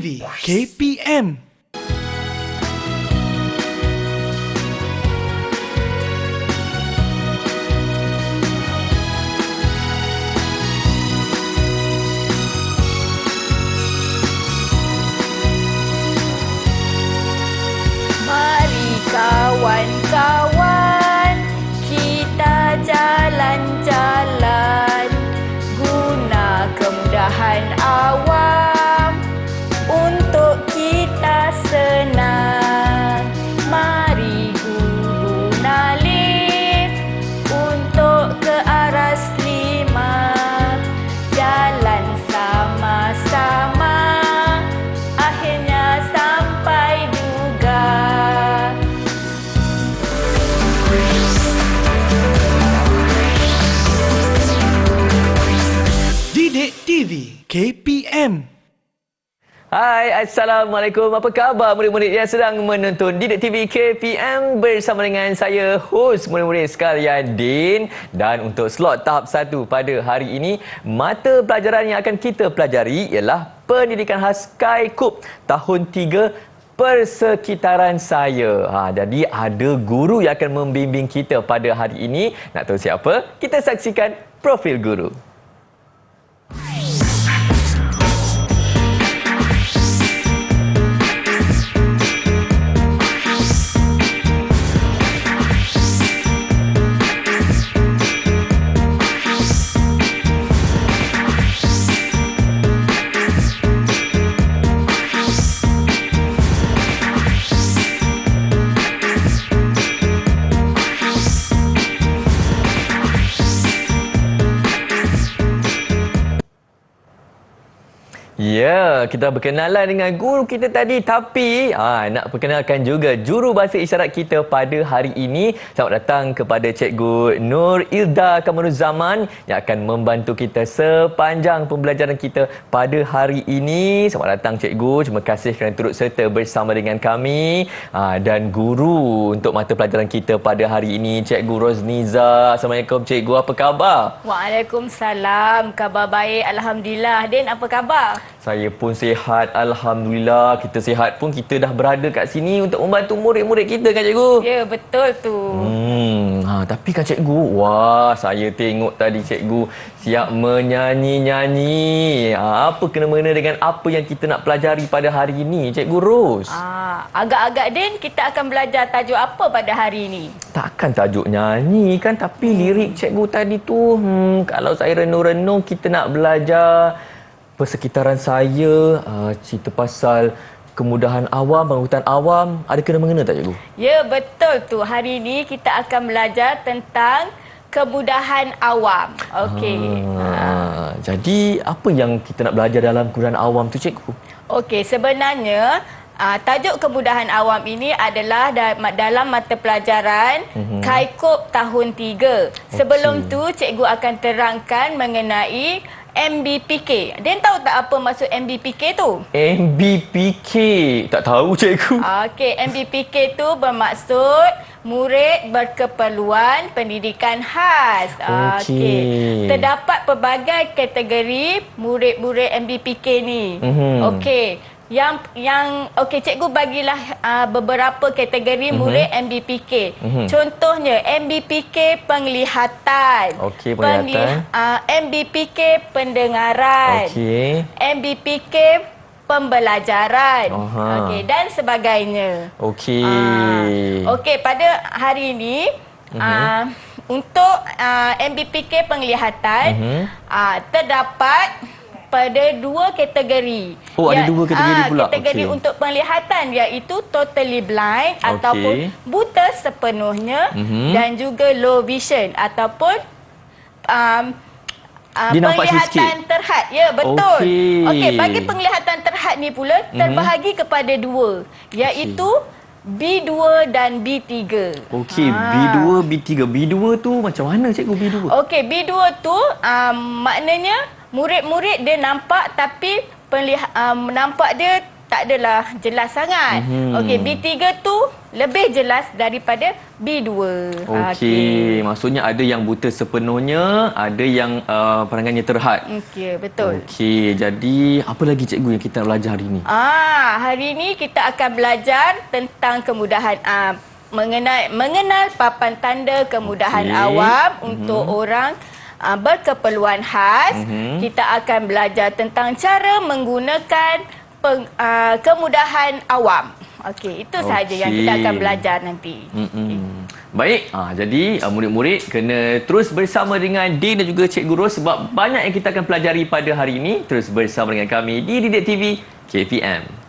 TV KPM. Mari kawan-kawan, kita jalan-jalan, guna kemudahan awam untuk kita senang. Mari guna lift untuk ke arah slimah, jalan sama-sama, akhirnya sampai juga. Didik TV KPM. Hai, Assalamualaikum. Apa khabar murid-murid yang sedang menonton Didik TV KPM bersama dengan saya, hos murid-murid sekalian, Din. Dan untuk slot tahap 1 pada hari ini, mata pelajaran yang akan kita pelajari ialah Pendidikan Khas KAIKUP tahun 3 persekitaran saya. Jadi ada guru yang akan membimbing kita pada hari ini. Nak tahu siapa? Kita saksikan profil guru. Ya, kita berkenalan dengan guru kita tadi, tapi nak perkenalkan juga juru bahasa isyarat kita pada hari ini. Selamat datang kepada Cikgu Nur Ilda Kamaruzaman yang akan membantu kita sepanjang pembelajaran kita pada hari ini. Selamat datang Cikgu, terima kasih kerana turut serta bersama dengan kami. Dan guru untuk mata pelajaran kita pada hari ini, Cikgu Rozniza. Assalamualaikum Cikgu, apa khabar? Waalaikumsalam, khabar baik, Alhamdulillah. Din, apa khabar? Saya pun sihat, Alhamdulillah. Kita sihat pun kita dah berada kat sini untuk membantu murid-murid kita kan Cikgu? Ya, betul tu. Tapi kan Cikgu, wah saya tengok tadi Cikgu siap menyanyi-nyanyi. Apa kena-mengena dengan apa yang kita nak pelajari pada hari ini Cikgu Ros? Agak-agak Din, kita akan belajar tajuk apa pada hari ini? Takkan tajuk nyanyi kan, tapi lirik Cikgu tadi tu, kalau saya renung-renung kita nak belajar persekitaran saya, cerita pasal kemudahan awam, pengangkutan awam. Ada kena-mengena tak Cikgu? Ya, betul tu. Hari ini kita akan belajar tentang kemudahan awam. Okey. Jadi apa yang kita nak belajar dalam kemudahan awam tu Cikgu? Okey, sebenarnya tajuk kemudahan awam ini adalah dalam mata pelajaran KAIKUP tahun 3. Sebelum tu, cikgu akan terangkan mengenai MBPK. Dan tahu tak apa maksud MBPK tu? MBPK? Tak tahu Cikgu. Okey, MBPK tu bermaksud murid berkeperluan pendidikan khas. Okey. Terdapat pelbagai kategori murid-murid MBPK ni. Okey. Okey, cikgu bagilah beberapa kategori murid MBPK. Contohnya MBPK penglihatan. Okey, penglihatan. MBPK pendengaran. Okey. MBPK pembelajaran. Okey, dan sebagainya. Okey. Okey, pada hari ini untuk MBPK penglihatan terdapat pada 2 kategori. Ada 2 kategori pula. Kategori untuk penglihatan iaitu totally blind ataupun buta sepenuhnya, dan juga low vision ataupun penglihatan terhad. Ya, betul. Okey, bagi penglihatan terhad ni pula terbahagi kepada 2, iaitu B2 dan B3. Okey, B2, B3. B2 tu macam mana Cikgu B2? Okey, B2 tu maknanya murid-murid dia nampak tapi nampak dia tak adalah jelas sangat. Okey, B3 tu lebih jelas daripada B2. Okey, maksudnya ada yang buta sepenuhnya, ada yang pandangannya terhad. Okey, betul. Okey, jadi apa lagi cikgu yang kita nak belajar hari ini? Hari ini kita akan belajar tentang kemudahan mengenal papan tanda kemudahan awam untuk orang berkeperluan khas. Kita akan belajar tentang cara menggunakan kemudahan awam. Okey, itu sahaja yang kita akan belajar nanti. Baik, jadi murid-murid kena terus bersama dengan Din dan juga Cikgu Ros sebab banyak yang kita akan pelajari pada hari ini. Terus bersama dengan kami di Didik TV KPM.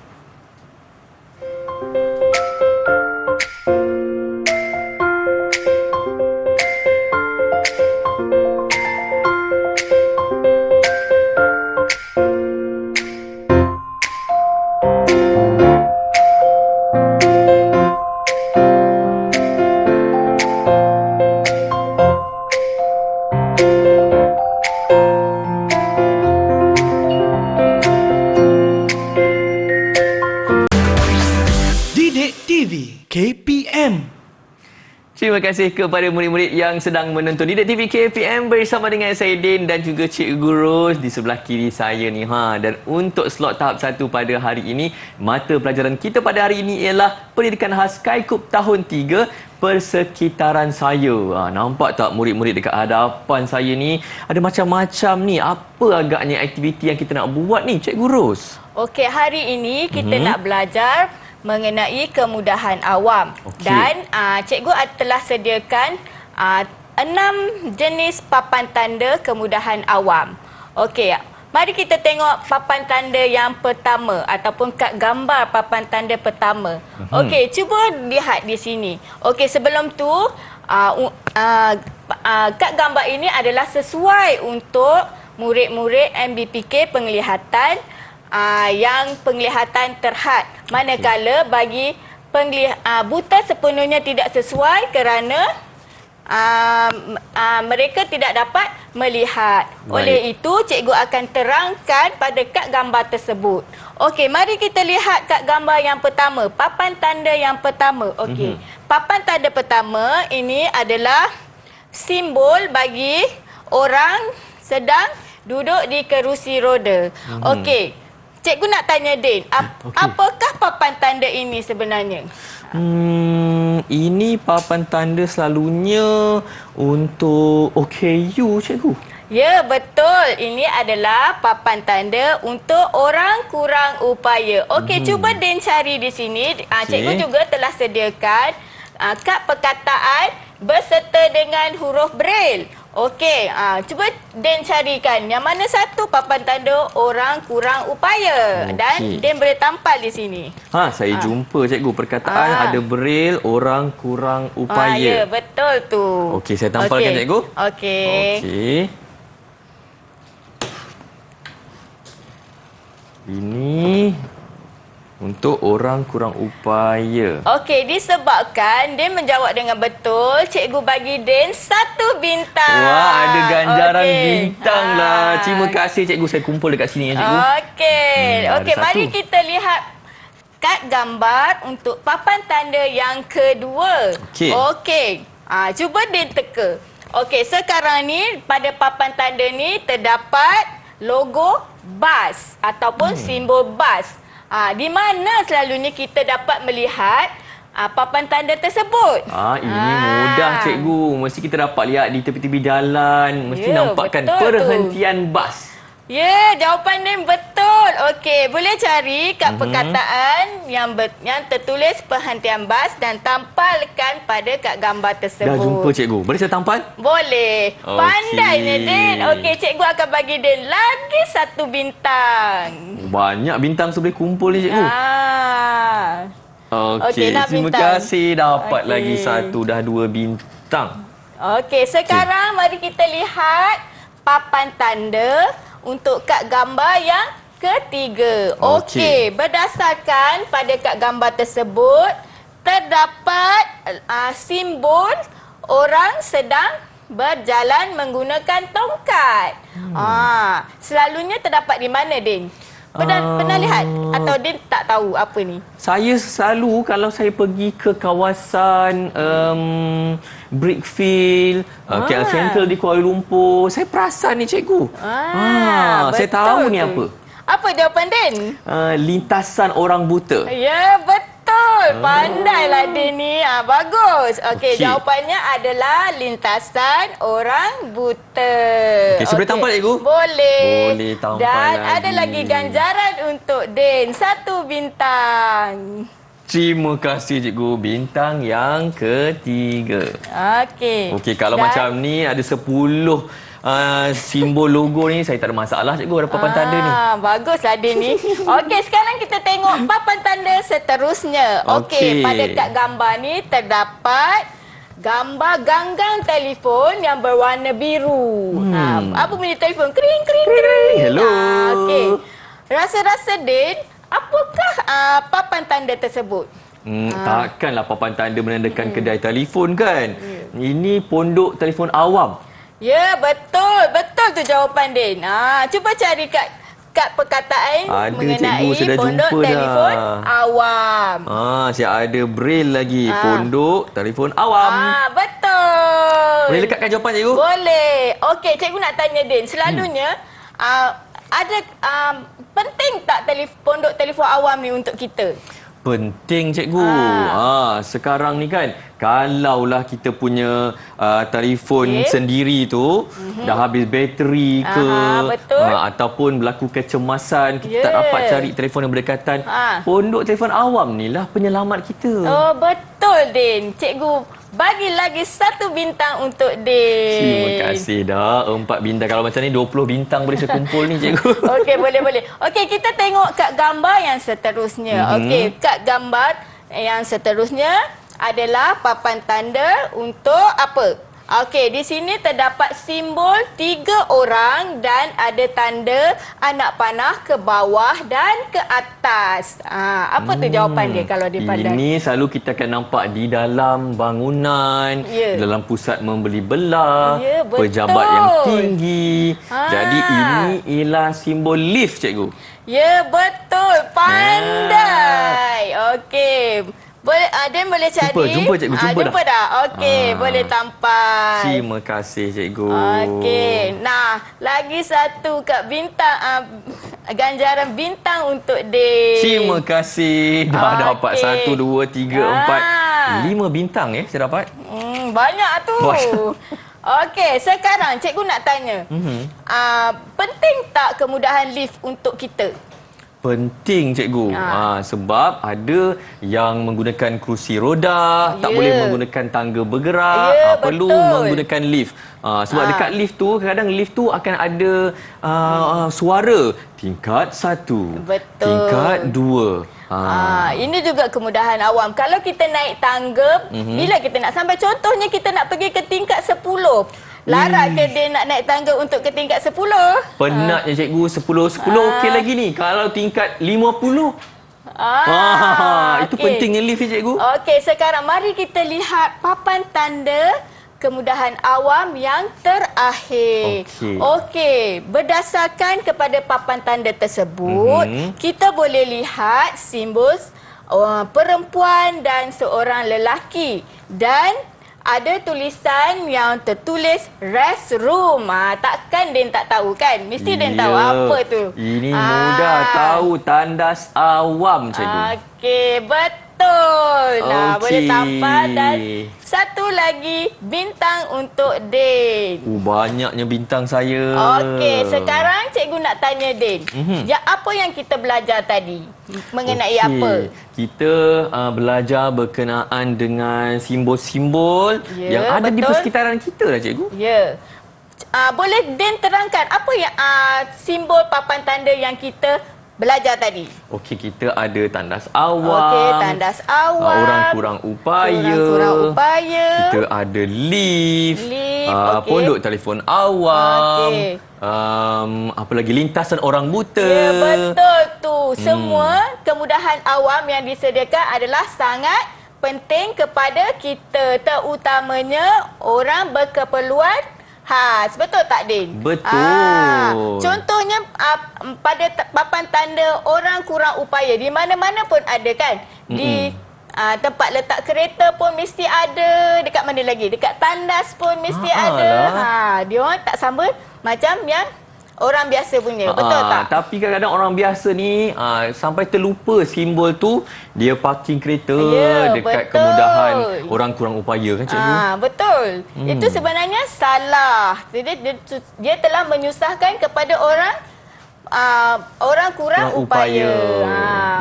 Didik TV KPM. Terima kasih kepada murid-murid yang sedang menonton Didik TV KPM bersama dengan saya Din dan juga Cikgu Ros di sebelah kiri saya ni. Dan untuk slot tahap 1 pada hari ini, mata pelajaran kita pada hari ini ialah Pendidikan Khas Kaikub tahun 3 Persekitaran Saya. Nampak tak murid-murid dekat hadapan saya ni ada macam-macam ni. Apa agaknya aktiviti yang kita nak buat ni Cikgu Ros? Okey, hari ini kita nak belajar mengenai kemudahan awam. Okey. Dan cikgu telah sediakan 6 jenis papan tanda kemudahan awam. Okey, mari kita tengok papan tanda yang pertama ataupun kad gambar papan tanda pertama. Okey, cuba lihat di sini. Okey, sebelum tu kad gambar ini adalah sesuai untuk murid-murid MBPK penglihatan yang penglihatan terhad. Manakala bagi buta sepenuhnya tidak sesuai kerana mereka tidak dapat melihat. Baik. Oleh itu, cikgu akan terangkan pada kad gambar tersebut. Okey, mari kita lihat kad gambar yang pertama, papan tanda yang pertama. Okey, papan tanda pertama ini adalah simbol bagi orang sedang duduk di kerusi roda. Okey, cikgu nak tanya Din, apakah papan tanda ini sebenarnya? Ini papan tanda selalunya untuk OKU, Cikgu. Ya, betul. Ini adalah papan tanda untuk orang kurang upaya. Okey, cuba Din cari di sini. Cikgu juga telah sediakan kad perkataan berserta dengan huruf Braille. Okey, cuba Den carikan yang mana satu papan tanda orang kurang upaya. Dan Den boleh tampal di sini. Saya jumpa Cikgu perkataan ada Braille orang kurang upaya. Ya, betul tu. Okey, saya tampalkan Cikgu. Okey. Ini untuk orang kurang upaya. Okey, disebabkan Den menjawab dengan betul, cikgu bagi Den 1 bintang. Wah, ada ganjaran bintang lah. Terima kasih Cikgu. Saya kumpul dekat sini ya Cikgu. Okey, mari kita lihat kad gambar untuk papan tanda yang kedua. Okey. Cuba Den teka. Okey, sekarang ni pada papan tanda ni terdapat logo bas ataupun simbol bas. Di mana selalunya kita dapat melihat papan tanda tersebut? Ini mudah Cikgu. Mesti kita dapat lihat di tepi-tepi jalan. Mesti nampakkan betul perhentian bas. Ya, jawapan Din betul. Okey, boleh cari kad perkataan yang tertulis perhentian bas dan tampalkan pada kad gambar tersebut. Dah jumpa Cikgu. Boleh saya tampal? Boleh. Pandainya Din. Okey, cikgu akan bagi Din lagi 1 bintang. Banyak bintang boleh kumpul ni Cikgu. Okey, terima kasih. Dapat lagi 1, dah 2 bintang. Okey, sekarang mari kita lihat papan tanda untuk kad gambar yang ketiga. Okey, berdasarkan pada kad gambar tersebut, terdapat simbol orang sedang berjalan menggunakan tongkat. Selalunya terdapat di mana, Din? Pernah lihat? Atau Din tak tahu apa ni? Saya selalu kalau saya pergi ke kawasan Brickfield, KL Central di Kuala Lumpur, saya perasan ni cikgu. Saya tahu ni apa. Apa jawapan Din? Lintasan orang buta. Ya, betul. Pandailah Din ni. Bagus. Okey, jawapannya adalah lintasan orang buta. Okey, saya boleh tampal cikgu? Boleh. Boleh tampal Dan lagi. ada lagi ganjaran untuk Din. 1 bintang. Terima kasih cikgu. Bintang yang ketiga. Okey. Okey, kalau macam ni ada 10 simbol logo ni, saya tak ada masalah cikgu, ada papan tanda ni. Baguslah Din ni. Okey, sekarang kita tengok papan tanda seterusnya. Okey, pada kad gambar ni terdapat gambar ganggang telefon yang berwarna biru. Apa bunyi telefon? Kering, kering, kering. Hello. Okey. Rasa-rasa Din, apakah papan tanda tersebut? Takkanlah papan tanda menandakan kedai telefon kan? Ini pondok telefon awam. Ya, betul. Betul tu jawapan Din. Cuba cari kad perkataan Ada, mengenai cikgu, saya dah pondok jumpa telefon dah. awam. Saya ada braille lagi. Pondok telefon awam. Betul. Boleh lekatkan jawapan cikgu? Boleh. Okey, cikgu nak tanya Din. Selalunya ada penting tak pondok telefon awam ni untuk kita? Penting cikgu. Sekarang ni kan, kalaulah kita punya telefon sendiri tu dah habis bateri ke, betul. ataupun berlaku kecemasan, kita tak dapat cari telefon yang berdekatan, pondok telefon awam ni lah penyelamat kita. Oh, betul Din. Cikgu bagi lagi 1 bintang untuk Din. Terima kasih dah. 4 bintang. Kalau macam ni 20 bintang boleh saya kumpul ni cikgu. Okey, boleh. Okey, kita tengok kad gambar yang seterusnya. Okey, kad gambar yang seterusnya adalah papan tanda untuk apa? Okey, di sini terdapat simbol 3 orang dan ada tanda anak panah ke bawah dan ke atas. Apa tu jawapan dia kalau dipandang? Ini selalu kita akan nampak di dalam bangunan, dalam pusat membeli belah, pejabat yang tinggi. Jadi ini ialah simbol lift cikgu. Ya, betul. Pandai. Okey. Boleh, Din boleh cari. Jumpa cikgu, jumpa dah. Okey, boleh tampak. Terima kasih cikgu. Okey. Nah, lagi 1 kad bintang, ganjaran bintang untuk Din. Terima kasih. Dah dapat 1, 2, 3, 4, 5 bintang saya dapat. Banyak tu. Okey, sekarang cikgu nak tanya. Penting tak kemudahan lift untuk kita? Penting cikgu. Sebab ada yang menggunakan kerusi roda, tak boleh menggunakan tangga bergerak, perlu menggunakan lift. Sebab dekat lift tu, kadang-kadang lift tu akan ada suara tingkat 1, tingkat 2. Ini juga kemudahan awam. Kalau kita naik tangga, bila kita nak sampai, contohnya kita nak pergi ke tingkat 10. Larat ke dia nak naik tangga untuk ke tingkat 10? Penatnya cikgu, 10 okey lagi ni. Kalau tingkat 50. Itu pentingnya lift cikgu. Okey, sekarang mari kita lihat papan tanda kemudahan awam yang terakhir. Okey, berdasarkan kepada papan tanda tersebut, kita boleh lihat simbol perempuan dan seorang lelaki dan ada tulisan yang tertulis restroom. Takkan Din tak tahu kan? Mesti Din tahu apa tu. Ini mudah tahu, tandas awam cikgu. Okey, betul. Boleh tampal dan 1 lagi bintang untuk Din. Banyaknya bintang saya. Okey, sekarang cikgu nak tanya Din. Apa yang kita belajar tadi? Mengenai apa? Kita belajar berkenaan dengan simbol-simbol yang ada di persekitaran kita lah cikgu. Ya. Boleh Din terangkan apa yang simbol papan tanda yang kita belajar tadi? Okey, kita ada tandas awam. Okey, tandas awam. Orang kurang upaya. Kita ada lift. Pondok telefon awam. Apa lagi, lintasan orang buta. Ya, betul tu. Semua kemudahan awam yang disediakan adalah sangat penting kepada kita, terutamanya orang berkeperluan Betul tak, Din? Betul. Contohnya pada papan tanda orang kurang upaya, di mana-mana pun ada kan? Di tempat letak kereta pun mesti ada. Dekat mana lagi? Dekat tandas pun mesti ada. Dia orang tak sama macam yang orang biasa punya. Betul tak? Tapi kadang-kadang orang biasa ni sampai terlupa simbol tu dia parking kereta dekat betul. Kemudahan orang kurang upaya kan, cikgu? Betul. Itu sebenarnya salah. Jadi dia telah menyusahkan kepada orang kurang upaya.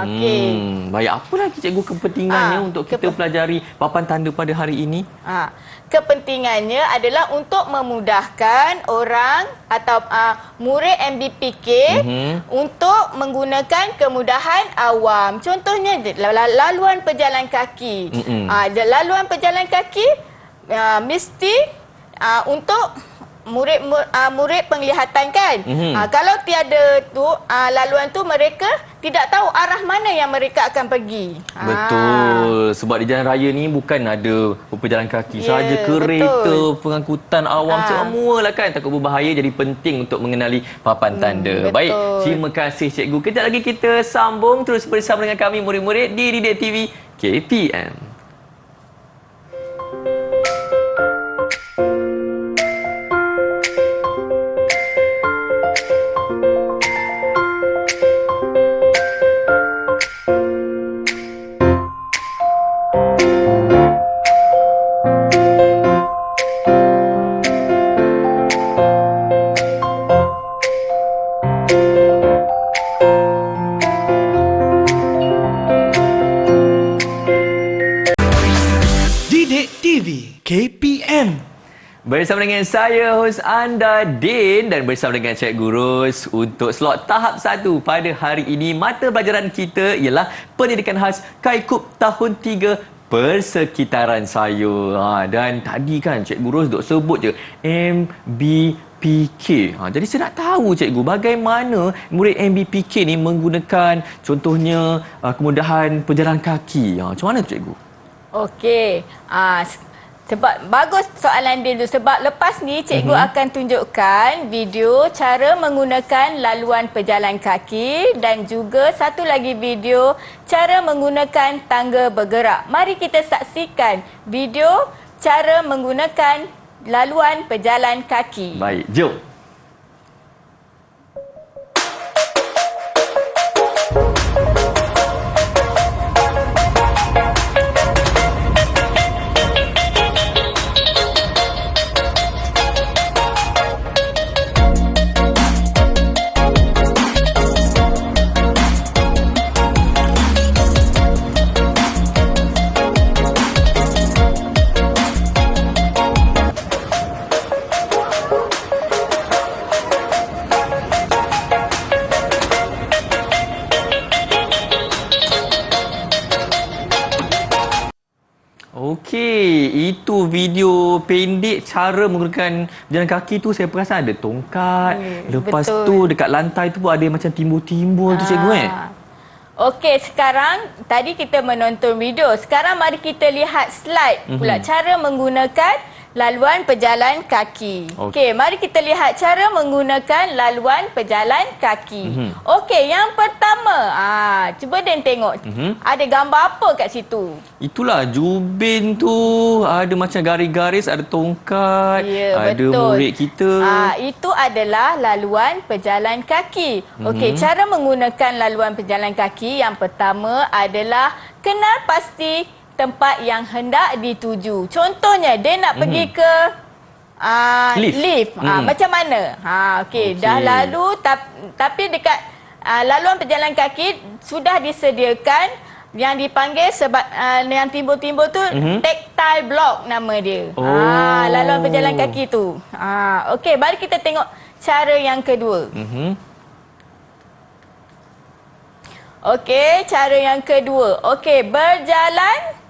Okey. Baik, apa lagi cikgu kepentingannya untuk kita pelajari papan tanda pada hari ini? Kepentingannya adalah untuk memudahkan orang atau murid MBPK untuk menggunakan kemudahan awam. Contohnya laluan pejalan kaki. Laluan pejalan kaki mesti untuk murid penglihatan kan. Kalau tiada tu laluan tu, mereka tidak tahu arah mana yang mereka akan pergi. Betul. Sebab di jalan raya ni bukan ada pejalan kaki saja, kereta, pengangkutan awam semualah kan takut berbahaya. Jadi penting untuk mengenali papan tanda. Betul. Baik, terima kasih cikgu. Kejap lagi kita sambung terus bersama dengan kami murid-murid di Didik TV KPM. Didik TV KPM. Bersama dengan saya, hos anda, Din, dan bersama dengan Cikgu Ros untuk slot tahap 1 pada hari ini. Mata pelajaran kita ialah Pendidikan Khas Kaikub tahun 3 Persekitaran Saya. Dan tadi kan Cikgu Ros duk sebut je MBPK. Jadi saya nak tahu cikgu, bagaimana murid MBPK ni menggunakan contohnya kemudahan pejalan kaki. Macam mana tu cikgu? Okey. Sebab bagus soalan dia tu. Sebab lepas ni cikgu akan tunjukkan video cara menggunakan laluan pejalan kaki dan juga satu lagi video cara menggunakan tangga bergerak. Mari kita saksikan video cara menggunakan laluan pejalan kaki. Baik, jom. Okey, itu video pendek cara menggunakan berjalan kaki tu. Saya perasan ada tongkat. Lepas betul. tu dekat lantai tu pun ada macam timbul-timbul tu cikgu Okey, sekarang tadi kita menonton video. Sekarang mari kita lihat slide pula cara menggunakan laluan pejalan kaki. Okey, mari kita lihat cara menggunakan laluan pejalan kaki. Okey, yang pertama, cuba Dan tengok. Ada gambar apa kat situ? Itulah jubin tu, ada macam garis-garis, ada tongkat, ada betul. murid kita. Itu adalah laluan pejalan kaki. Okey, cara menggunakan laluan pejalan kaki yang pertama adalah kenal pasti tempat yang hendak dituju. Contohnya, dia nak pergi ke lift. Macam mana? Okey, dah lalu tapi dekat laluan pejalan kaki sudah disediakan yang dipanggil sebab yang timbul-timbul tu tactile block nama dia. Laluan pejalan kaki tu. Okey, mari kita tengok cara yang kedua. Okey, cara yang kedua. Okey, berjalan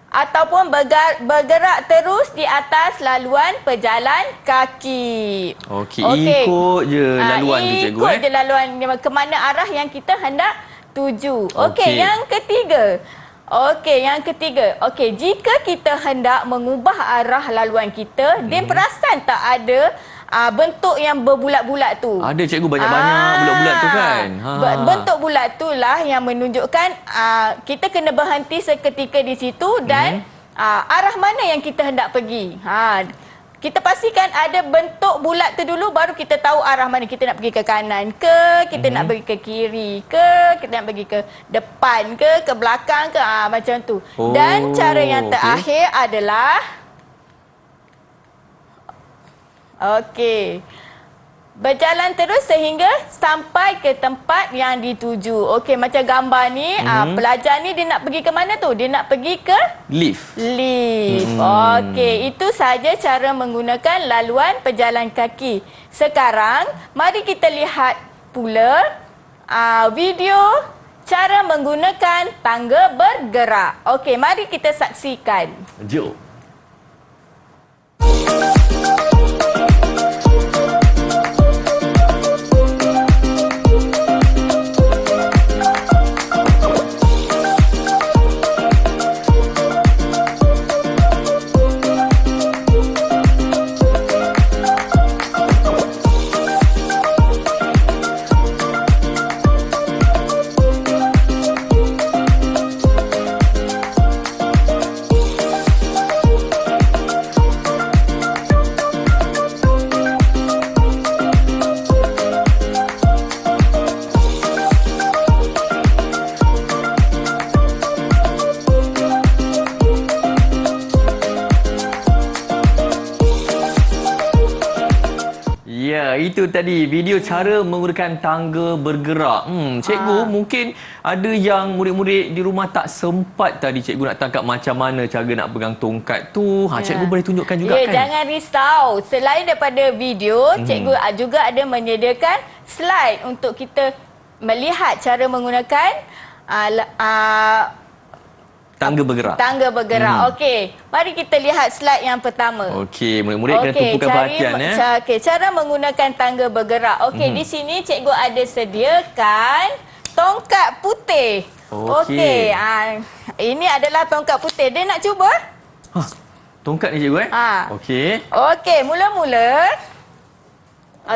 ataupun bergerak terus di atas laluan pejalan kaki. Okey, ikut je laluan tu cikgu. Ikut je laluan ke mana arah yang kita hendak tuju. Okey, yang ketiga. Okey, yang ketiga. Okey, jika kita hendak mengubah arah laluan kita, Din perasan tak ada bentuk yang berbulat-bulat tu? Ada cikgu banyak-banyak bulat-bulat tu kan. Bentuk bulat tu lah yang menunjukkan kita kena berhenti seketika di situ dan arah mana yang kita hendak pergi. Kita pastikan ada bentuk bulat tu dulu, baru kita tahu arah mana. Kita nak pergi ke kanan ke, kita nak pergi ke kiri ke, kita nak pergi ke depan ke belakang ke, macam tu. Dan cara yang terakhir adalah berjalan terus sehingga sampai ke tempat yang dituju. Okey, macam gambar ni, pelajar ni dia nak pergi ke mana tu? Dia nak pergi ke Lift. Okey, itu saja cara menggunakan laluan pejalan kaki. Sekarang, mari kita lihat pula video cara menggunakan tangga bergerak. Okey, mari kita saksikan. Jom. Itu tadi video cara menggunakan tangga bergerak. Cikgu, mungkin ada yang murid-murid di rumah tak sempat tadi cikgu nak tangkap macam mana cara nak pegang tongkat tu. Cikgu boleh tunjukkan juga kan? Jangan risau. Selain daripada video, cikgu juga ada menyediakan slide untuk kita melihat cara menggunakan tangga bergerak. Tangga bergerak. Okey, mari kita lihat slide yang pertama. Okey, murid-murid kena tumpukan perhatian ya. Okey, cara menggunakan tangga bergerak. Okey, di sini cikgu ada sediakan tongkat putih. Okey, ini adalah tongkat putih. Dia nak cuba? Tongkat ni cikgu Okey. Okey, mula-mula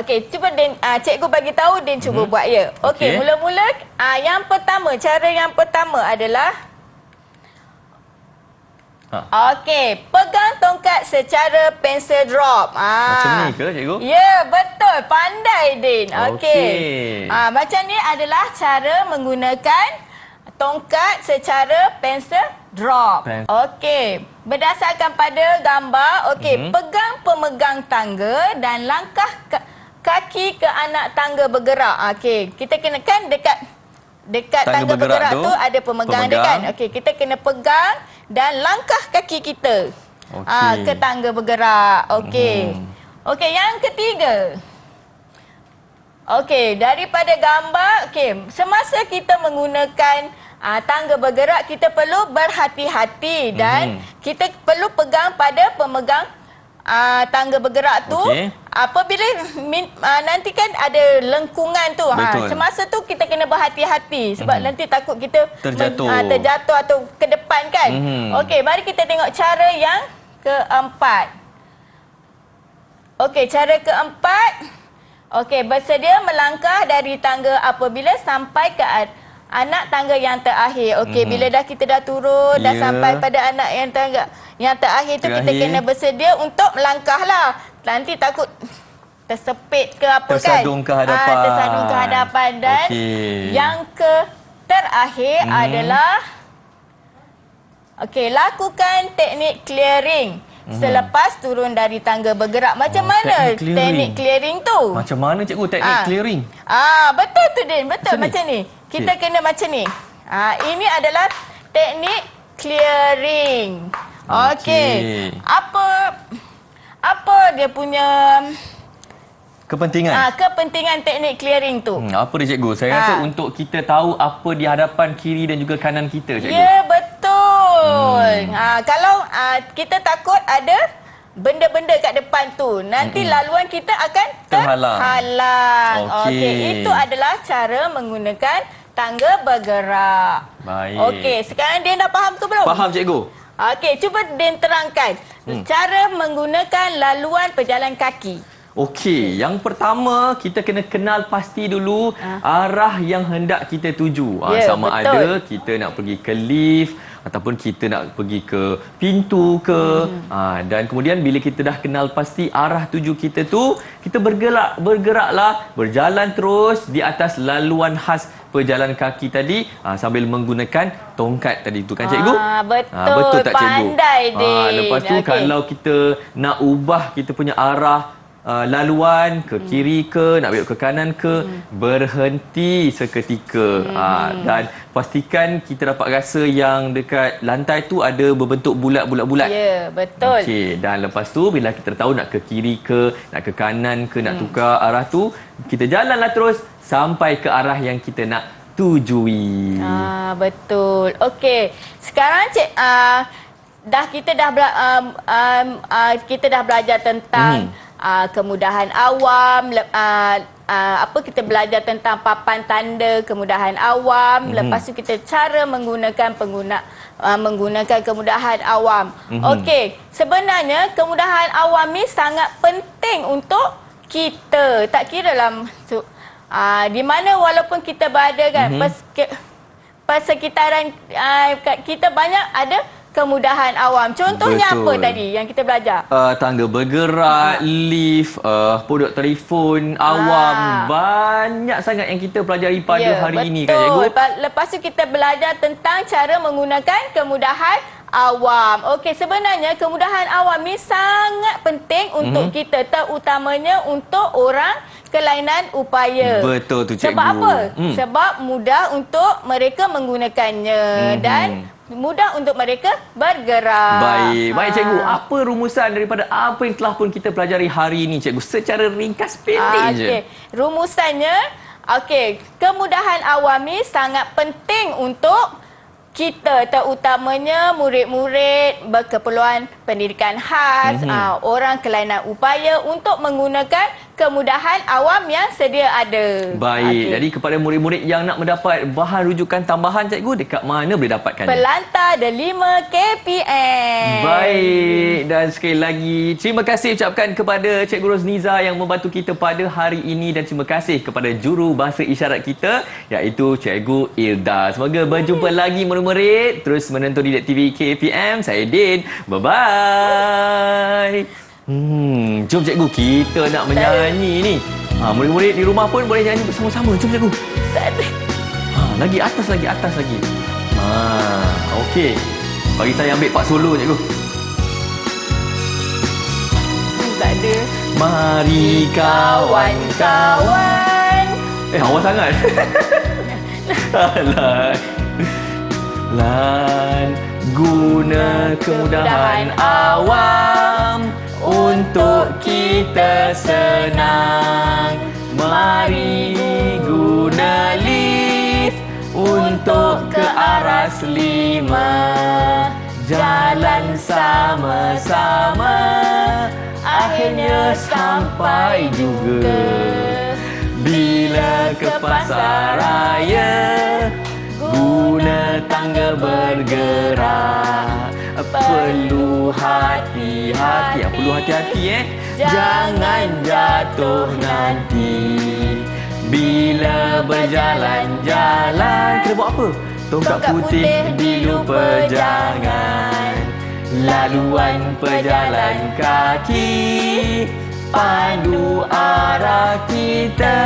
cuba Din, cikgu bagi tahu Din cuba buat ya. Okey, mula-mula yang pertama, cara yang pertama adalah okey, pegang tongkat secara pencil drop. Macam ni ke cikgu? Ya, betul. Pandai Din. Okey. Macam ni adalah cara menggunakan tongkat secara pencil drop. Okey. Berdasarkan pada gambar, pegang pemegang tangga dan langkah kaki ke anak tangga bergerak. Okey, kita kena kan dekat tangga bergerak tu ada pemegang dia kan. Okey, kita kena pegang dan langkah kaki kita ke tangga bergerak. Okey. Okey, yang ketiga. Okey, daripada gambar, semasa kita menggunakan tangga bergerak, kita perlu berhati-hati dan kita perlu pegang pada pemegang tangga bergerak tu. Apabila nanti kan ada lengkungan tu, semasa tu kita kena berhati-hati sebab nanti takut kita terjatuh atau ke depan kan. Okey, mari kita tengok cara yang keempat. Okey, cara keempat. Okey, bersedia melangkah dari tangga apabila sampai ke anak tangga yang terakhir. Okey, bila kita dah turun, dah sampai pada anak yang terakhir tu, kita kena bersedia untuk melangkahlah. Nanti takut tersepit ke apa tersadung kan? Ke hadapan. Tersadung ke hadapan. Dan yang terakhir adalah lakukan teknik clearing selepas turun dari tangga bergerak. Macam mana teknik clearing tu? Macam mana cikgu teknik clearing? Betul tu Din, betul macam ni. Kita kena macam ni. Ini adalah teknik clearing. Okey. Apa dia punya kepentingan? Kepentingan teknik clearing tu. Apa dia cikgu? Saya rasa untuk kita tahu apa di hadapan kiri dan juga kanan kita cikgu. Ya, betul. Kalau kita takut ada benda-benda kat depan tu, nanti laluan kita akan terhalang. Okey, itu adalah cara menggunakan tangga bergerak. Baik. Okey, sekarang Din dah faham ke belum? Faham cikgu? Okey, cuba Din terangkan cara menggunakan laluan pejalan kaki. Okey, yang pertama kita kena kenal pasti dulu arah yang hendak kita tuju. Ya, Sama betul. ada kita nak pergi ke lift ataupun kita nak pergi ke pintu ke. Dan kemudian bila kita dah kenal pasti arah tuju kita tu, kita bergeraklah, berjalan terus di atas laluan khas pejalan kaki tadi sambil menggunakan tongkat tadi tu kan cikgu? Betul, betul tak cikgu? pandai Din. Lepas tu kalau kita nak ubah kita punya arah laluan ke kiri ke, nak belok ke kanan ke, berhenti seketika. Dan pastikan kita dapat rasa yang dekat lantai tu ada berbentuk bulat-bulat. Ya, betul. Okey, dan lepas tu bila kita tahu nak ke kiri ke, nak ke kanan ke, nak tukar arah tu, kita jalanlah terus sampai ke arah yang kita nak tujui. Betul. Okey. Sekarang kita dah belajar tentang kemudahan awam, kita belajar tentang papan tanda kemudahan awam. Lepas tu kita cara menggunakan kemudahan awam. Okey, sebenarnya kemudahan awam ni sangat penting untuk kita. Tak kiralah di mana walaupun kita berada kan, persekitaran kita banyak ada kemudahan awam. Contohnya Betul. apa tadi yang kita belajar? Tangga bergerak, lift, podok telefon awam. Banyak sangat yang kita pelajari pada hari ini kan cikgu? Lepas tu kita belajar tentang cara menggunakan kemudahan awam. Okey, sebenarnya kemudahan awam ni sangat penting untuk kita, terutamanya untuk orang kelainan upaya. Betul tu cikgu. Sebab apa? Sebab mudah untuk mereka menggunakannya dan mudah untuk mereka bergerak. Baik cikgu. Apa rumusan daripada apa yang telah pun kita pelajari hari ini cikgu? Secara ringkas pendek je. Rumusannya, kemudahan awam ni sangat penting untuk kita, terutamanya murid-murid berkeperluan pendidikan khas, orang kelainan upaya untuk menggunakan kemudahan awam yang sedia ada. Baik, jadi kepada murid-murid yang nak mendapat bahan rujukan tambahan cikgu, dekat mana boleh dapatkannya? Pelantar Delima KPM. Baik, dan sekali lagi terima kasih ucapkan kepada Cikgu Rosniza yang membantu kita pada hari ini, dan terima kasih kepada juru bahasa isyarat kita iaitu Cikgu Ilda. Semoga berjumpa lagi murid-murid, terus menonton Didik TV KPM. Saya Din. Bye-bye. Jom cikgu, kita nak menyanyi ni. Murid-murid di rumah pun boleh nyanyi bersama-sama. Jom cikgu. Lagi atas lagi. Okey. Bagi saya ambil part solo cikgu. Tak ada. Mari Kawan-kawan. Awal sangat. Lan guna kemudahan awam untuk kita senang. Mari guna lift untuk ke aras 5. Jalan sama-sama, akhirnya sampai juga. Bila ke pasaraya, guna tangga bergerak. Perlu hati-hati. Perlu hati-hati jangan jatuh nanti. Bila berjalan-jalan, kita buat apa? Tongkat putih dilupa jangan. Laluan pejalan kaki, pandu arah kita.